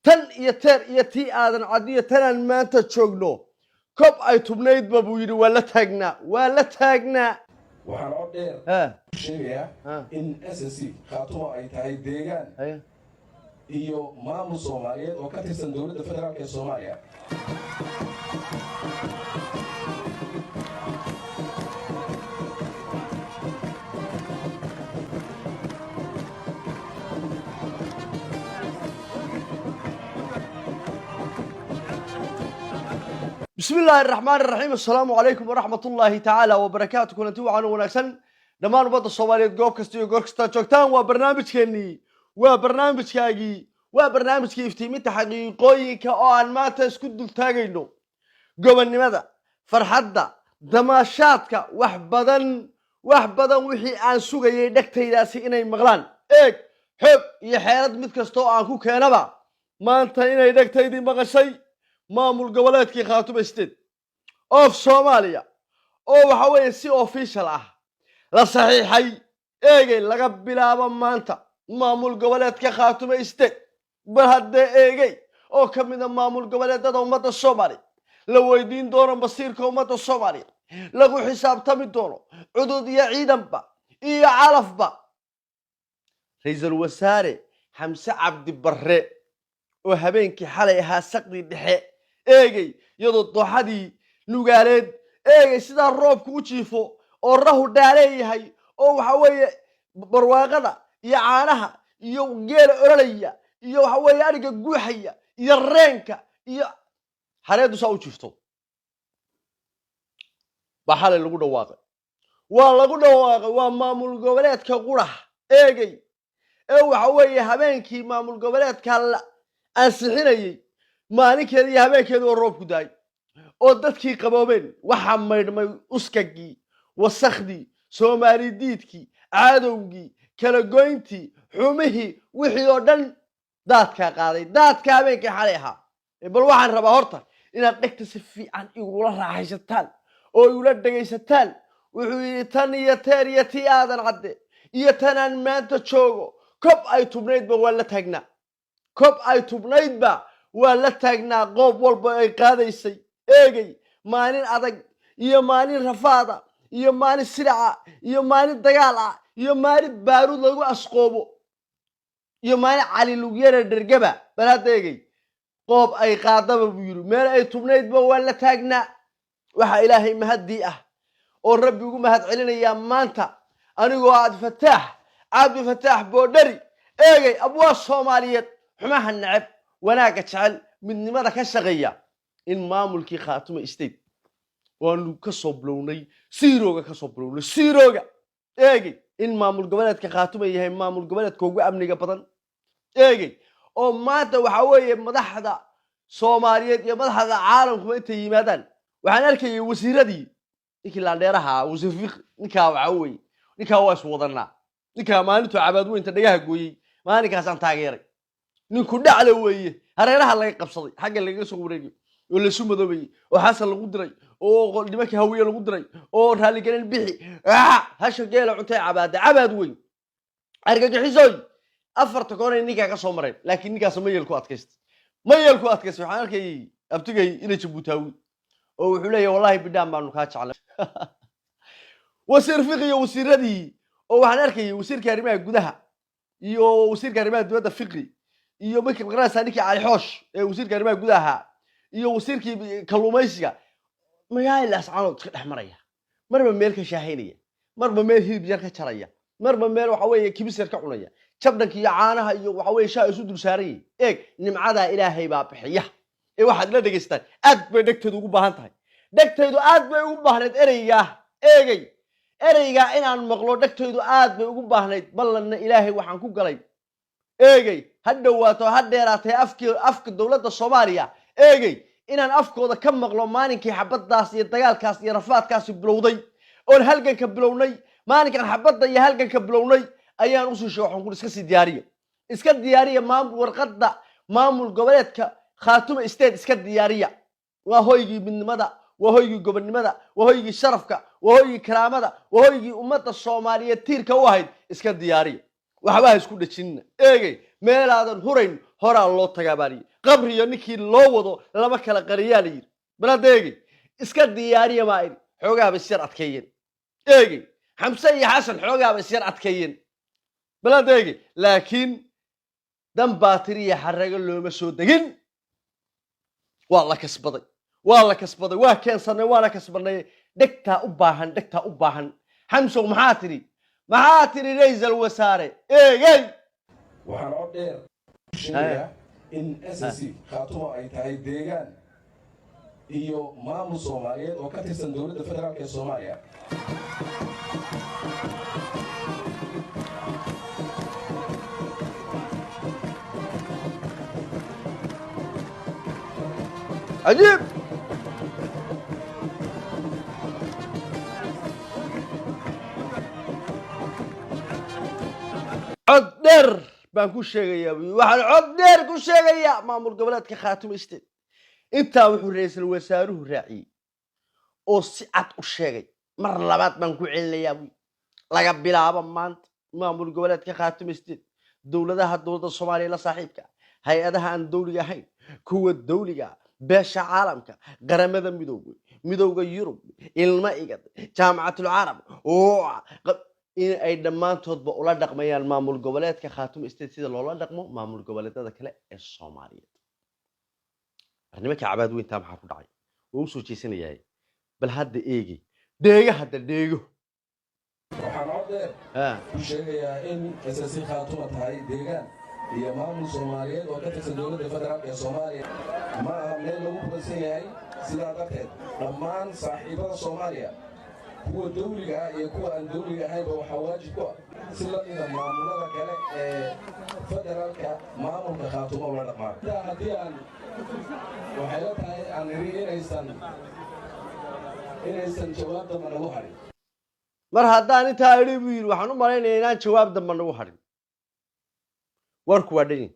tan iyo teer iyo tii aadan cadiyo tanaan maanta joogno kob ay tubnaydba buu yidhi waa la taagnaa waxaan oo dheer sheegayaa in SSC khaatumo ay tahay deegaan iyo maamul Soomaaliyeed oo ka tirsan dowladda federaalka ee Soomaaliya بسم الله الرحمن الرحيم السلام عليكم ورحمة الله تعالى وبركاته كنتي وعنا ونكسن دمان وبد الصوماليات جوب كستيو جوب كستا جوكتان وبرنامج كني وبرنامج كاجي وبرنامج كيف تيمي حقيقي كأن ما تسكت تاجينو جوبن ماذا فرحدا دماشاتك وحبدا وحي عن سوق يدكتي راسي إني مغلان إيه حب يحيرد متكستو عنكو كنبا ما أنت إني يدكتي دي مغشي maamul goboleedkii Khaatumo State of Soomaaliya oo waxa weeye si official ah la saxiixay eegay laga bilaabo maanta maamul goboleedka Khaatumo State bahada eegay oo kamid ah maamul goboleedada ummadda Soomaaliya la weydiin doono masiirka ummadda Soomaaliya lagu xisaabtami doono cudud iyo ciidanba iyo calafba ra'iisul wasaare Xamse Cabdi Barre oo habeenkii xalay ahaa saqdi dhexe eegay iyadoo dooxadii nugaaleed eegay sida roobku u jiifo oo rahu dhaaleeyahay oo waxa weeye barwaaqada iyo caanaha iyo geel orolaya iyo waxa weeye ariga guuxaya iyo reenka iyo hareedu saa u jiifto baxale lagu dhawaaqay waa maamul goboleedka qurax eegay ee waxa weeye habeenkii maamul goboleedka la ansixinayay maalinkeedii iyo habeenkeedii oo roobku daay oo dadkii qaboobeen waxa maydhmay uskagii wasakhdii Soomaali diidkii caadowgii kala goyntii xumihii wixii oo dhan daadka qaaday daadka habeenkii xalay ahaa bal waxaan rabaa horta inaad dhegta si fiican igula raaxaysataan oo igula dhagaysataan wuxuu yidhi tan iyo teer iyo tii aadan cadde iyo tanaan maanta joogo kob ay tubnaydba waa la taagnaa qoob walba ay qaadaysay eegay maalin adag iyo maalin rafaada iyo maalin siraca iyo maalin dagaal ah iyo maalin baaruud lagu asqoobo iyo maalin cali lugyara dhergaba balaad eegay qoob ay qaadaba buu yiri meel ay tubnaydba waa la taagnaa waxa ilaahay mahadii ah oo rabbi ugu mahad celinaya maanta anigoo Cabdi Fataax Boodhari eegay abwaa Soomaaliyeed xumaha nacab wanaaga jecel midnimada ka shaqeeya in maamulkii Khaatumo State waanu ka soo blownay siirooga eegay in maamul goboleedka Khaatumo yahay maamul goboleedka ugu amniga badan eegay oo maanta waxa weeye madaxda Soomaaliyeed iyo madaxda caalamku inta yimaadaan waxaan arkayay wasiiradii ninkii laandheeraha wasiir fiq ninka waxa weeye ninka waa is wadanaa ninka maalintu cabaad weynta dhagaha gooyay maalinkaas aan taageeray ninku dhacla weeye hareeraha laga qabsaday xagga laga soo wareegay oo la sumadoobay oo xasan lagu diray oo nimanka hawiye lagu diray oo raali galin bixi hasha geela cuntay cabaad weyn argagixisooy afarta koonay ninka ka soo maray laakiin ninkaas ma yeelku adkaystay waxaan arkay abtigay ina Jabuutaawi oo wuxuu leeyahay wallahi bidaan baanu ka jeclay wasiir fiqiyo wasiiradii oo waxaan arkay wasiirka arrimaha gudaha iyo wasiirka arrimaha dibadda fiqri iyo markii qaraasa ninkii Cali Xoosh ee wasiirka arrimaha gudaha iyo wasiirkii kalluumaysiga magaalo ascaanood iska dhaxmaraya marba meel ka shaahaynaya marba meel hilib yar ka jaraya marba meel waxa weeye kibis yar ka cunaya jabdanka iyo caanaha iyo waxa weeye shaay isu dul saaray eeg nimcada Ilaahay baa bixiya ee waxaad la dhageystaan aad bay dhagteedu ugu baahan tahay ereyga inaan maqlo dhagteedu aad bay ugu baahnayd ballanna Ilaahay waxaan ku galay eegay hadhawaato hadheeraatay afka dawladda Soomaaliya eegay inaan afkooda ka maqlo maalinkii xabadaas iyo dagaalkaas iyo rafaadkaas bilowday oo halganka bilownay maalinkan xabada iyo halganka bilownay ayaan u soo waxaan ku iska diyaariya maamul warqadda maamul goboleedka Khaatumo State iska diyaariya waa hoygii midnimada waa hoygii gobonnimada waa hoygii sharafka waa hoygii karaamada waa hoygii ummadda Soomaaliyeed tiirka u ahayd iska diyaariya waxba isku dhajinna eegay meel aadan hurayn horaa loo tagaa baan yidhi qabriyo ninkii loo wado lama kala qariyaa la yidhi bal hadda eegay iska diyaariya maa idhi xoogaaba isyar adkeeyeen eegay xamse iyo xasan xoogaaba isyar adkeeyeen bal hadda eegay laakiin dan baatiriya xarago looma soo degin waa la kasbaday waa keensanay waana kasbanay dhegtaa u baahan xamsow maxaa tiri ra'iisul wasaare eegay waxaan oo dheer sheegayaa in SSC khaatumo ay tahay deegaan iyo maamul Soomaaliyeed oo ka tirsan dowladda federaalka ee Soomaaliya عجيب عدر بانكو شيغيا waxaan cod dheer ku sheegaya maamul goboleedka Khaatumo State inta wuxuu ra'iisul wasaaruhu raaciyay oo si cad u sheegay mar labaad baan ku celinayaa laga bilaabo maanta maamul goboleedka Khaatumo State dawladaha Soomaaliya la saaxiibka hay'adaha aan dawliga ahayn kuwa dawliga beesha caalamka qaramada midowga Yurub ilma igad jaamacatul Arab oo in ay dhamaantoodba ula dhaqmayaan maamul goboleedka Khaatumo State sida loola dhaqmo maamul goboleedada kale ee Soomaaliyeed barnaamijka cabaad weyn taa maxaa ku dhacay oo soo jeesanayay bal hadda eegi deego waxaan oo dheer ku sheegayaa in SSC Khaatumo tahay deegaan iyo maamul Soomaaliyeed oo ka tirsan dowladda federaalka ee Soomaaliya ma aha meel lagu kulansan yahay sidaa darteed dhammaan saaxiibada Soomaaliya kuwa dawliga ah iyo kuwa aan dawliga ahaynba waxaa waajib ku ah si la mida maamulada kale ee federaalka maamulka Khaatumo ula dhaqmaan haddii aan waxay la tahay aan inaysan jawaab damba nagu harin mar haddaan intaa idhi buu yidhi waxaan u malaynayaa inaan jawaab damba nagu harin warku waa dhan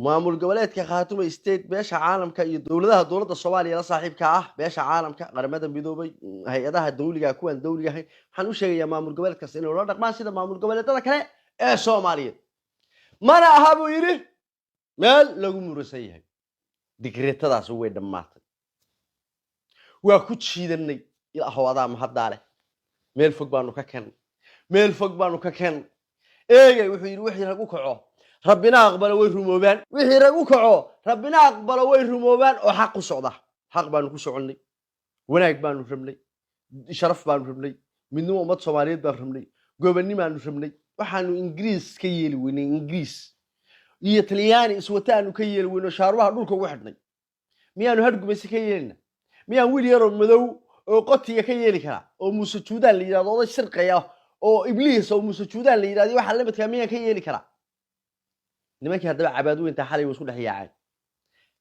maamul goboleedka Khaatumo State beesha caalamka iyo dowladda Soomaaliya la saaxiibka ah beesha caalamka qaramada midoobay hay'adaha dawliga kuwan dawliga ahayn waxaan u sheegayaa maamul goboleedkaas inuu la dhaqmaan sida maamul goboleedada kale ee Soomaaliyeed mana aha buu yidhi meel lagu murusan yahay digreetadaas way dhamaatay waa ku jiidanay ilaahow adaa mahaddaale meel fog baanu ka keenay eegay wuxuu yidhi wixii rag u kaco rabbina aqbalo way rumoobaan wixii rag u kaco rabbina aqbalo way rumoobaan oo xaq u socda xaq baanu ku soconay wanaag baanu rabnay sharaf baanu rabnay midnimo ummad Soomaaliyeed baan rabnay gobonnimaanu rabnay waxaanu Ingiriis ka yeeli weynay Ingiriis iyo Talyaani iswataanu ka yeeli weyno shaarubaha dhulka ugu xidhnay miyaanu hadgumaysi ka yeelina miyaan wiil yar oo madow oo qotiga ka yeeli kara oo Muuse Juudaan la yiraahdo oday shirqaya oo Ibliis oo Muuse Juudaan la yiraahdo waxa la midka miyaan ka yeeli kara nimankii haddaba cabaad weynta xalay way isku dhex yaaceen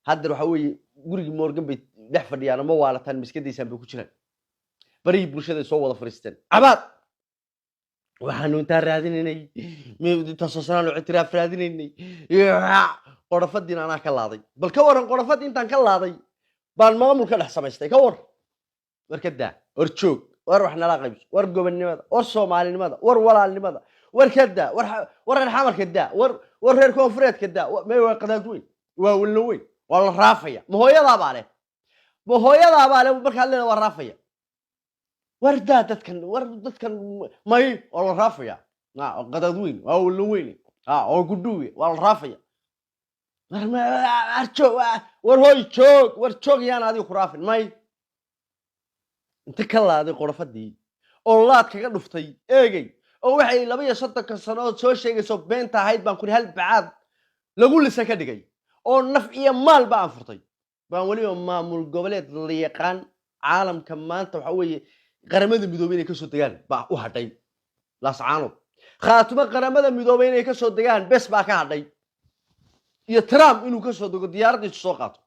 hadda waxa weeye gurigii Morgan bay dhex fadhiyaan ma waalataan miskadiisaan bay ku jiraan bari bulshada soo wada fariisteen cabaad waxaanu inta raadinaynay meedinta soo sanaan ictiraaf raadinaynay qorafadiina ana ka laaday bal ka waran qorafad intaan ka laaday baan maamulka dhex samaystay ka war warkada war joog war wax nala qaybs war gobonnimada war Soomaalinimada war walaalnimada war kada war xamarka da war reer koonfureedka da may waa qadaad weyn waa walno weyn waa la raafaya ma hooyada baale marka leena waa raafaya war dadkan may waa la raafaya qadaad weyn waa walno weyn oo gudhuwe waa la raafaya war joog yaan adiga ku raafin may inta ka laaday qorafadii oo laad kaga dhuftay eegay oo waxay 32 sano soo sheegayso beenta ahayd baan ku hal baad lagu lisa ka dhigay oo naf iyo maal baan furtay baan waliba maamul goboleed la yaqaan caalamka maanta waxa weeye qaramada midoobay inay ka soo degaan baa u hadhay laascaanood Khaatumo qaramada midoobay inay ka soo degaan bes baa ka hadhay iyo Trump inuu ka soo dego diyaaradiisa soo qaato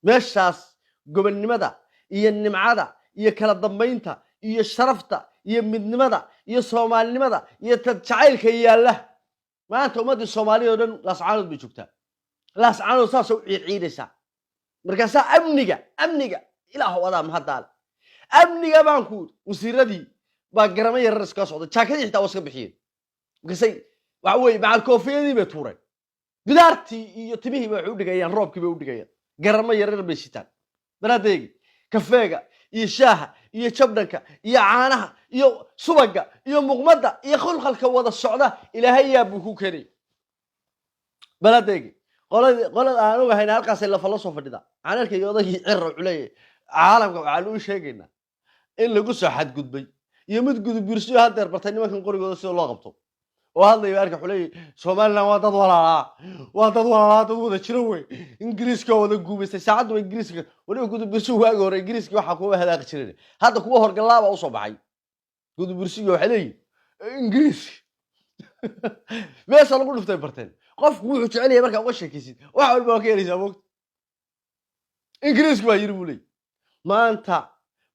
meeshaas gobonnimada iyo nimcada iyo kala dambeynta iyo sharafta iyo midnimada iyo Soomaalinimada iyo jacaylka yaala maanta ummadda Soomaaliyeed oo dhan laascaanood bay joogtaa laascaanood saas u ciidaysa markaas amniga ilaahu wadaa mahaddaal amniga baan ku wasiiradii با قرما يرر اسكا سوده جاكدي حتى واسكا بخيين كسي waxa weey macal koofiyadii bay tuureen bidaartii iyo timihii bay u dhigayaan roobkii bay u dhigayaan garama yaryar bay shitaan baradeegi kafeega iyo shaaha iyo jabdhanka iyo caanaha iyo subaga iyo muqmada iyo khulqalka wada socda ilaahay yaa buu ku keenay baradeegi qolada aan ogahay halkaas la falo soo fadhida aanalka iyo odagii cirro culay caalamka waxa uu sheegaynaa in lagu soo xad gudbay iyo mid gudub birsiyo hadeer bartay nimankan qorigooda si loo qabto وهذا يبارك حلي سومالنا وادد ولا دad wada jiro way ingiriiska wada guubaystay saacadu ingiriiska wali gudub birsu waaga hore ingiriiska waxa kuwa hadaaq jiray hadda kuwa horgalaaba u soo baxay gudub birsiga waxa leeyahay ingiriis meesha lagu dhuftay barteen qofku wuxuu jecel yahay marka uga sheekaysid waxa walba ka yeelisa moogta ingiriiska waa yiri bulay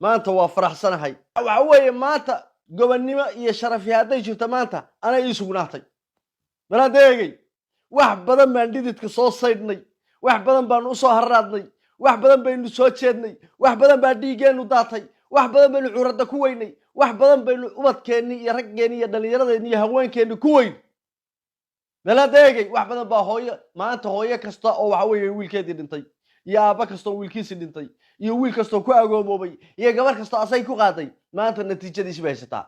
maanta waa faraxsanahay waxa weeye maanta gobannimo iyo sharaf haday jirto maanta ana ii sugnaatay baradeegay wax badan baan dhididka soo saydnay wax badan baan u soo haraadnay wax badan baynu soo jeednay wax badan baa dhiigeenu daatay wax badan baynu curada ku weynay wax badan baynu ubadkeeni iyo raggeeni iyo dhalinyaradeeni iyo haweenkeeni ku weyn baradeegay wax badan baa hooyo maanta hooyo kasta oo waxa weeye wiilkeedii dhintay iyo aaba kasta oo wiilkiisa dhintay iyo wiil kasta ku agoomoobay iyo gabar kasta asay ku qaaday maanta natiijadiisa bay haysataa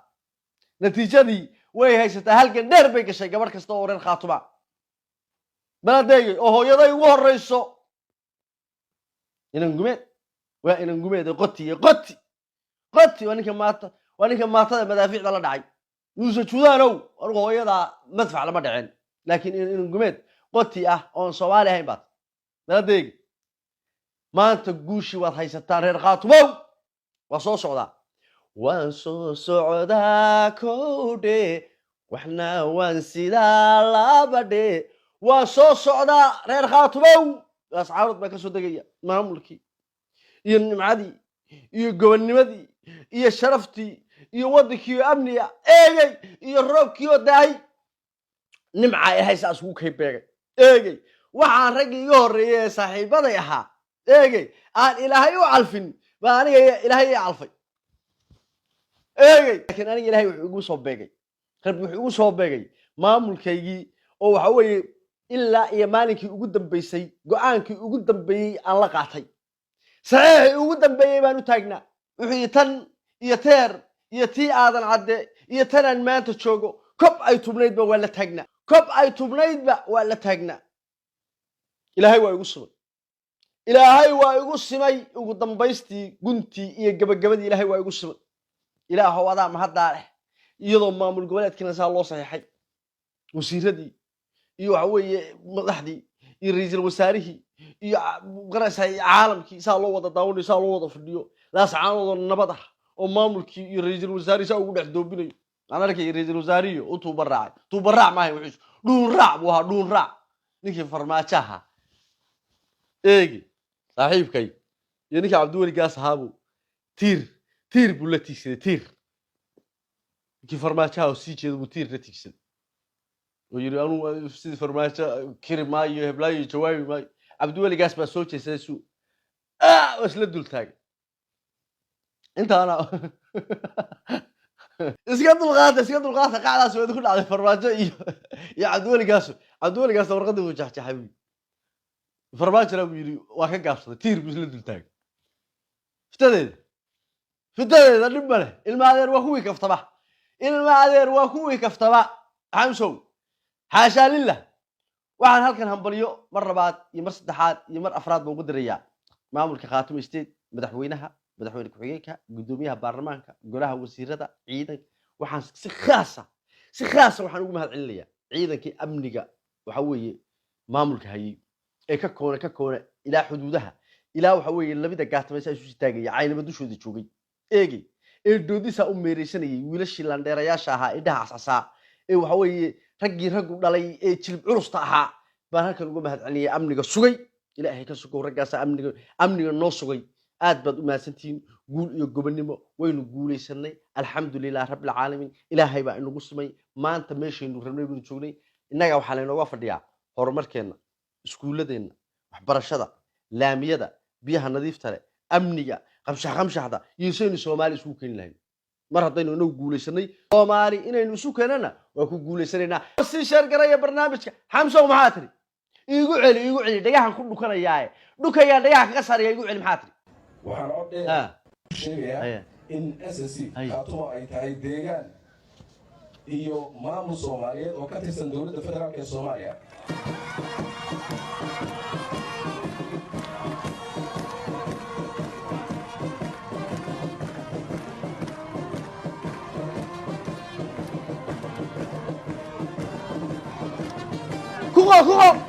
natiijadii way haysataa halkan dheer bay gashay gabar kasta oo reer khaatuma baladeegay oo hooyaday ugu horeyso inan gumeed qoti waa ninka maatada madaafiicda la dhacay yuusa judaanow anigu hooyada madfac lama dhaceen laakiin inan gumeed qoti ah oo Soomaali ahayn baad baladeegay maanta guushi waad haysataa reer khaatumow waa soo socdaa waan soo socdaa koodhe waxna waan sidaa labadhe waan soo socdaa reer khaatumow ascaarud baa ka soo degaya maamulkii iyo nimcadii iyo gobonnimadii iyo sharaftii iyo wadankii amniga eegay iyo roobkii oo daay nimca ay haysaa isku kaybeegay eegay waxaan rag iga horeeyay saaxiibaday ahaa eegay aan ilaahay u calfin baa aniga ilaahay i calfay eegay laakiin aniga ilaahay wuxuu igu soo beegay rabbi wuxuu igu soo beegay maamulkaygii oo waxa weeye ilaa iyo maalinkii ugu dambeysay go'aankii ugu dambeeyay aan la qaatay saxiixii ugu dambeeyay baan u taagnaa wixii tan iyo teer iyo tii aadan cadde iyo tan aan maanta joogo kob ay tubnaydba waa la taagnaa ilaahay waa igu sumay ilaahay waa igu simay ugu dambaystii guntii iyo gabagabadii ilaahay waa igu simay ilaahow adaa mahaddaa leh iyadoo maamul goboleedkina saa loo saxiixay wasiiradii iyo waxa weeye madaxdii iyo ra'iisul wasaarihii iyo qarasay caalamkii saa loo wada daawanay saa loo wada fadhiyo laas caanoodo nabad ah oo maamulkii iyo ra'iisul wasaarihiisa ugu dhex doobinayo aan arkay ra'iisul wasaariyo uu tuubaraac maahay wuxuu dhuun raac ninkii farmaajaha eegi saaxiibkay iyo ninkii Cabdiweli gaas ahaabu tiir buu la tiigsaday ninkii farmaajaha sii jeedo buu tiir la tiigsaday oo yiri anu sidii farmaajo kiri maayo heblaayo jawaabi maayo Cabdiweli gaas baa soo jeesaday suu wasla dul taagay intaana iska dulqaata qacdaas way ku dhacday farmaajo iyo Cabdiweli gaas warqadii uu jaxjaxay farmaajo buu yiri waa ka gaabsaday tiir buu isla dul taagay fitadeeda dhib male ilma adeer waa kuwii kaftaba xamsow xaasha lillah waxaan halkan hambaliyo mar labaad iyo mar saddexaad iyo mar afraad baan ugu dirayaa maamulka Khaatumo State madaxweyne ku-xigeenka gudoomiyaha baarlamaanka golaha wasiirada ciidanka waxaan si khaas waxaan ugu mahad celinayaa ciidankii amniga waxa weeye maamulka hayay ee ka koona ilaa xuduudaha ilaa waxa weeye labada gaatmaysa isu taagaya caynaba dushooda joogay eegi ee doodisa u meereysanayay wiilashii landheerayaasha ahaa indhaha asasaa ee waxa weeye raggii rag u dhalay ee jilib culusta ahaa baan halkan ugu mahad celinaya amniga sugay ilaahay ka sugo raggaas amniga noo sugay aad baad u mahadsantihiin guul iyo gobonnimo waynu guuleysanay alxamdulillaah rabbil caalamiin ilaahay baa inagu sumay maanta meeshaynu rabnay baynu joognay innaga waxaa laynooga fadhiyaa horumarkeena iskuuladeenna waxbarashada laamiyada biyaha nadiifta leh amniga qamshaxda iyo saynu Soomaali isugu keeni lahayn mar haddaynu inagu guulaysanay Soomaali inaynu isu keenana waa ku guulaysanaynaa si shar garaya barnaamijka xamso maxaa tiri iigu celi dhagaxan ku dhukanayaaye dhukaya dhagaxa kaga saaraya iigu celi maxaa tiri waxaan cod dheer sheegayaa in SSC Khaatumo ay tahay deegaan iyo maamul Soomaaliyeed oo ka tirsan dowladda federaalka ee Soomaaliya كوكو